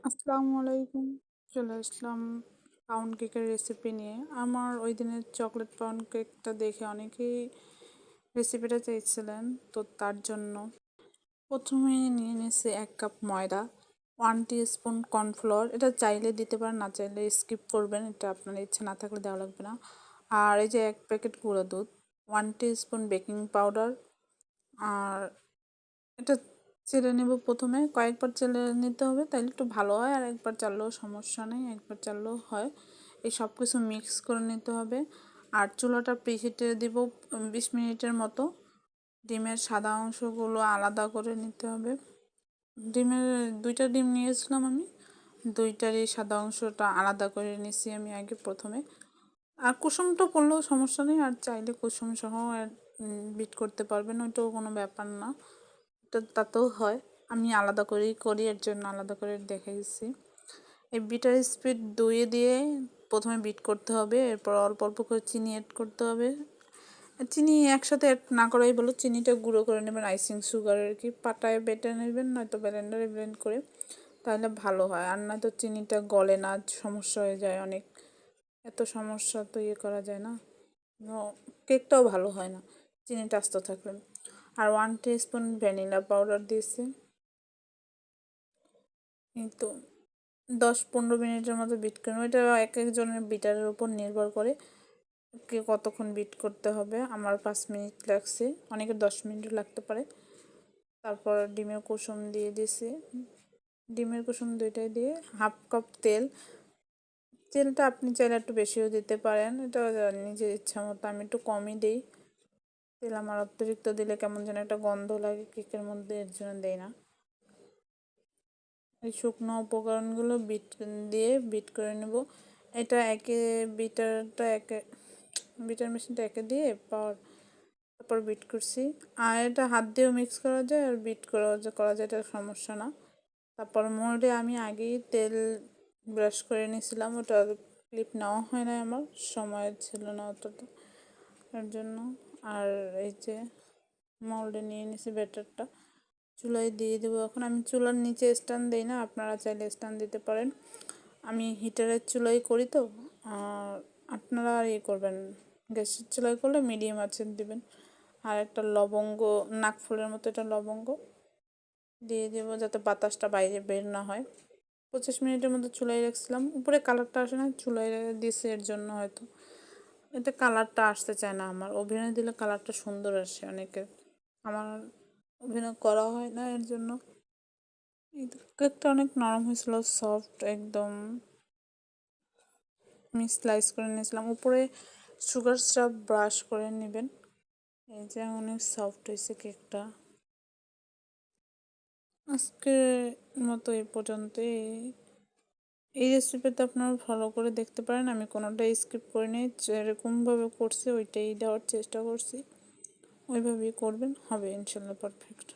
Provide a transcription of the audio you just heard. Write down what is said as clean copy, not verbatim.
আসসালামু আলাইকুম। চলে আসলাম পাউন্ড কেকের রেসিপি নিয়ে। আমার ওই দিনের চকলেট পাউন্ড কেকটা দেখে অনেকেই রেসিপিটা চাইছিলেন, তো তার জন্য প্রথমে নিয়ে নিয়েছি 1 কাপ ময়দা, 1 টি স্পুন কর্নফ্লোর। এটা চাইলে দিতে পারেন, না চাইলে স্কিপ করবেন, এটা আপনার ইচ্ছে না থাকলে দেওয়া লাগবে না। আর এই যে 1 প্যাকেট গুঁড়ো দুধ, 1 টি স্পুন বেকিং পাউডার। আর এটা চেলে নেব প্রথমে, কয়েকবার চেলে নিতে হবে, তাইলে একটু ভালো হয়। আর একবার চাললেও সমস্যা নেই, একবার চাললেও হয়। এই সব কিছু মিক্স করে নিতে হবে। আর চুলাটা প্রিহিটে দিব 20 মিনিটের মতো। ডিমের সাদা অংশগুলো আলাদা করে নিতে হবে। ডিমের 2টা ডিম নিয়েছিলাম আমি, 2টারই সাদা অংশটা আলাদা করে নিছি আমি আগে প্রথমে। আর কুসুমটা পড়লেও সমস্যা নেই, আর চাইলে কুসুম সহ বিট করতে পারবেন, ওইটাও কোনো ব্যাপার না, তাতেও হয়। আমি আলাদা করেই করি, এর জন্য আলাদা করে দেখাইছি। এই বিটার স্পিড 2 দিয়ে প্রথমে বিট করতে হবে, এরপর অল্প অল্প করে চিনি অ্যাড করতে হবে। চিনি একসাথে অ্যাড না করাই বলো, চিনিটা গুঁড়ো করে নেবেন, আইসিং সুগার আর কি। পাটায় বেটে নেবেন, নয়তো ব্লেন্ডারে ব্লেন্ড করে, তাহলে ভালো হয়। আর নয়তো চিনিটা গলে না, সমস্যা হয়ে যায় অনেক। এত সমস্যা তো করা যায় না, কেকটাও ভালো হয় না চিনিটা আস্ত থাকলে। আর 1 টি স্পুন ভ্যানিলা পাউডার দিয়েছি। কিন্তু 10-15 মিনিটের মতো বিট করবো। এটা এক একজনের বিটারের উপর নির্ভর করে কে কতক্ষণ বিট করতে হবে। আমার 5 মিনিট লাগছে, অনেকের 10 মিনিটও লাগতে পারে। তারপর ডিমের কুসুম দিয়ে দিছি, ডিমের কুসুম 2টাই দিয়ে 1/2 কাপ তেল। তেলটা আপনি চাইলে একটু বেশিও দিতে পারেন, এটা নিজের ইচ্ছা মতো। আমি একটু কমই দিই তেল, আমার অতিরিক্ত দিলে কেমন যেন একটা গন্ধ লাগে কেকের মধ্যে, এর জন্য দেই না। এই শুকনো উপকরণগুলো বিট করে নেব। এটা বিটার মেশিনটা একে দিয়ে তারপর বিট করছি। আর এটা হাত দিয়েও মিক্স করা যায়, আর বিট করা যায়, এটা সমস্যা না। তারপর মোল্ডে আমি আগেই তেল ব্রাশ করে নিয়েছিলাম, ওটা ক্লিপ নেওয়া হয় না, আমার সময় ছিল না অতটা, এর জন্য। আর এই যে মোল্ডে নিয়ে নিয়েছি ব্যাটারটা, চুলায় দিয়ে দেবো। এখন আমি চুলার নিচে স্ট্যান্ড দিই না, আপনারা চাইলে স্ট্যান্ড দিতে পারেন। আমি হিটারের চুলাই করি তো। আর আপনারা করবেন, গ্যাসের চুলায় করলে মিডিয়াম আঁচে দিবেন। আর একটা লবঙ্গ, নাকফুলের মতো একটা লবঙ্গ দিয়ে দেবো, যাতে বাতাসটা বাইরে বের না হয়। 25 মিনিটের মতো চুলায় রাখছিলাম। উপরে কালারটা আসে না, চুলায় দিয়েছে এর জন্য হয়তো এতে কালারটা আসতে চায় না। আমার ওভেনে দিলে কালারটা সুন্দর আসে অনেকের, আমার ওভেনে করা হয় না, এর জন্য। কেকটা অনেক নরম হয়েছিল, সফট একদম। আমি স্লাইস করে নিয়েছিলাম, উপরে সুগার সিরাপ ব্রাশ করে নেবেন। এই যে অনেক সফট হয়েছে কেকটা। আজকের মতো এই পর্যন্তই। এই রেসিপিতে আপনারা ফলো করে দেখতে পারেন, আমি কোনোটাই স্কিপ করিনি, যেরকমভাবে করছি ওইটাই দেওয়ার চেষ্টা করছি। ওইভাবেই করবেন, হবে ইনশাল্লাহ পারফেক্ট।